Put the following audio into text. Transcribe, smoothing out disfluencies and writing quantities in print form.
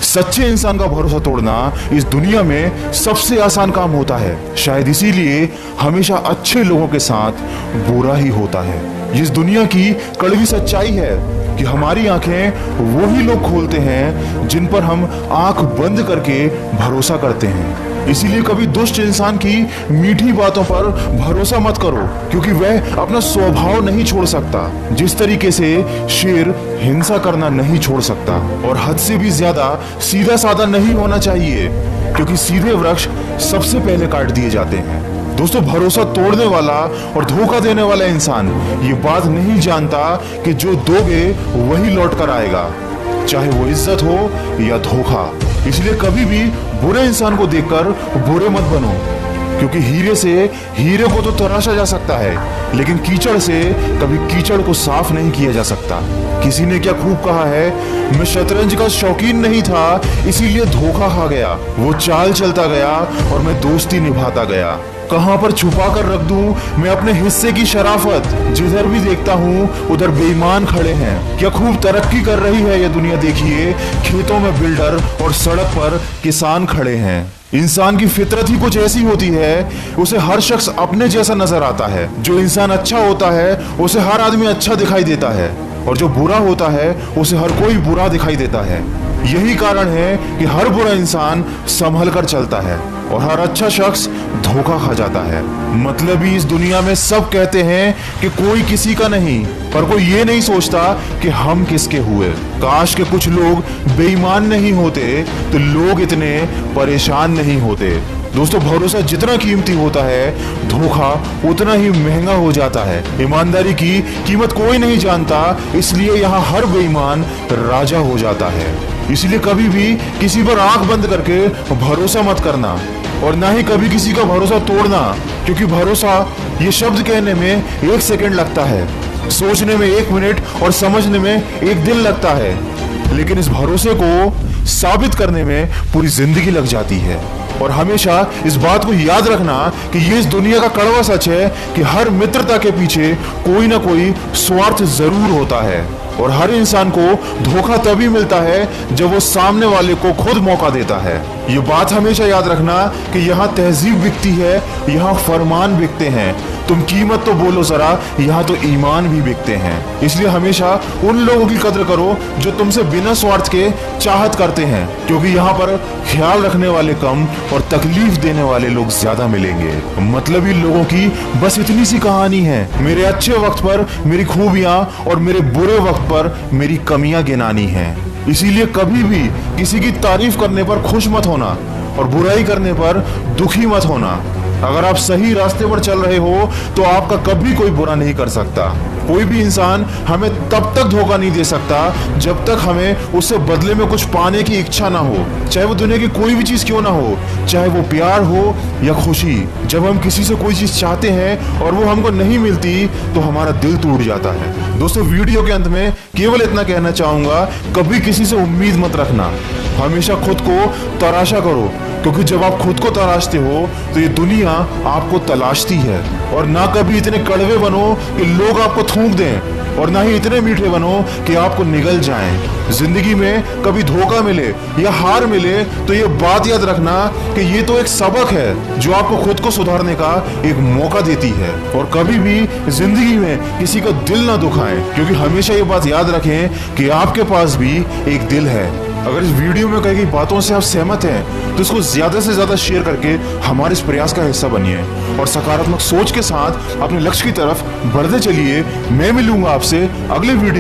सच्चे इंसान का भरोसा तोड़ना इस दुनिया में सबसे आसान काम होता है। शायद इसीलिए हमेशा अच्छे लोगों के साथ बुरा ही होता है। इस दुनिया की कड़वी सच्चाई है कि हमारी आंखें वो ही लोग खोलते हैं जिन पर हम आंख बंद करके भरोसा करते हैं। इसीलिए कभी दुष्ट इंसान की मीठी बातों पर भरोसा मत करो, क्योंकि वह अपना स्वभाव नहीं छोड़ सकता। जिस तरीके से शेर हिंसा करना नहीं छोड़ सकता, और हद से भी ज्यादा सीधा साधा नहीं होना चाहिए, क्योंकि सीधे वृक्ष सबसे पहले काट दिए जाते हैं। दोस्तों, भरोसा तोड़ने वाला और धोखा देने वाला इंसान ये बात नहीं जानता कि जो दोगे वही लौट कर आएगा, चाहे वो इज्जत हो या धोखा। इसलिए कभी भी बुरे इंसान को देखकर बुरे मत बनो, क्योंकि हीरे से हीरे को तो तराशा जा सकता है, लेकिन कीचड़ से कभी कीचड़ को साफ नहीं किया जा सकता। किसी ने क्या खूब कहा है, मैं शतरंज का शौकीन नहीं था, इसीलिए धोखा खा गया। वो चाल चलता गया और मैं दोस्ती निभाता गया। कहां पर छुपा कर रख दूं मैं अपने हिस्से की शराफत, जिधर भी देखता हूं उधर बेईमान खड़े हैं। क्या खूब तरक्की कर रही है ये दुनिया, देखिए खेतों में बिल्डर और सड़क पर किसान खड़े हैं। इंसान की फितरत ही कुछ ऐसी होती है, उसे हर शख्स अपने जैसा नजर आता है। जो इंसान अच्छा होता है उसे हर आदमी अच्छा दिखाई देता है, और जो बुरा होता है उसे हर कोई बुरा दिखाई देता है। यही कारण है कि हर बुरा इंसान संभल कर चलता है और हर अच्छा शख्स धोखा खा जाता है। मतलब ही इस दुनिया में सब कहते हैं कि कोई किसी का नहीं, पर कोई ये नहीं सोचता कि हम किसके हुए। काश के कुछ लोग बेईमान नहीं होते तो लोग इतने परेशान नहीं होते। दोस्तों, भरोसा जितना कीमती होता है, धोखा उतना ही महंगा हो जाता है। ईमानदारी की कीमत कोई नहीं जानता, इसलिए यहाँ हर बेईमान राजा हो जाता है। इसलिए कभी भी किसी पर आंख बंद करके भरोसा मत करना, और ना ही कभी किसी का भरोसा तोड़ना, क्योंकि भरोसा ये शब्द कहने में 1 सेकंड लगता है, सोचने में 1 मिनट और समझने में 1 दिन लगता है, लेकिन इस भरोसे को साबित करने में पूरी जिंदगी लग जाती है। और हमेशा इस बात को याद रखना कि ये इस दुनिया का कड़वा सच है कि हर मित्रता के पीछे कोई ना कोई स्वार्थ जरूर होता है, और हर इंसान को धोखा तभी मिलता है जब वो सामने वाले को खुद मौका देता है। ये बात हमेशा याद रखना कि यहाँ तहजीब बिकती है, यहाँ फरमान बिकते हैं। तुम कीमत तो बोलो जरा, यहाँ तो ईमान भी बिकते हैं। इसलिए हमेशा उन लोगों की कदर करो जो तुमसे बिना स्वार्थ के चाहत करते हैं, क्योंकि यहाँ पर ख्याल रखने वाले कम और तकलीफ देने वाले लोग ज्यादा मिलेंगे। मतलबी लोगों की बस इतनी सी कहानी है, मेरे अच्छे वक्त पर मेरी खूबियां और मेरे बुरे वक्त पर मेरी कमियां गिनानी है। इसीलिए कभी भी किसी की तारीफ करने पर खुश मत होना और बुराई करने पर दुखी मत होना। अगर आप सही रास्ते पर चल रहे हो तो आपका कभी कोई बुरा नहीं कर सकता। कोई भी इंसान हमें तब तक धोखा नहीं दे सकता जब तक हमें उससे बदले में कुछ पाने की इच्छा ना हो, चाहे वो दुनिया की कोई भी चीज क्यों ना हो, चाहे वो प्यार हो या खुशी। जब हम किसी से कोई चीज चाहते हैं और वो हमको नहीं मिलती तो हमारा दिल टूट जाता है। दोस्तों, वीडियो के अंत में केवल इतना कहना चाहूंगा, कभी किसी से उम्मीद मत रखना, हमेशा खुद को तराशा करो, क्योंकि जब आप खुद को तलाशते हो तो ये दुनिया आपको तलाशती है। और ना कभी इतने कड़वे बनो कि लोग आपको थूक दें, और ना ही इतने मीठे बनो कि आपको निगल जाएं। जिंदगी में कभी धोखा मिले या हार मिले तो ये बात याद रखना कि ये तो एक सबक है जो आपको खुद को सुधारने का एक मौका देती है। और कभी भी जिंदगी में किसी का दिल ना दुखाएं, क्योंकि हमेशा ये बात याद रखें कि आपके पास भी एक दिल है। अगर इस वीडियो में कही गई बातों से आप सहमत हैं तो इसको ज्यादा से ज्यादा शेयर करके हमारे इस प्रयास का हिस्सा बनिए, और सकारात्मक सोच के साथ अपने लक्ष्य की तरफ बढ़ते चलिए। मैं मिलूंगा आपसे अगले वीडियो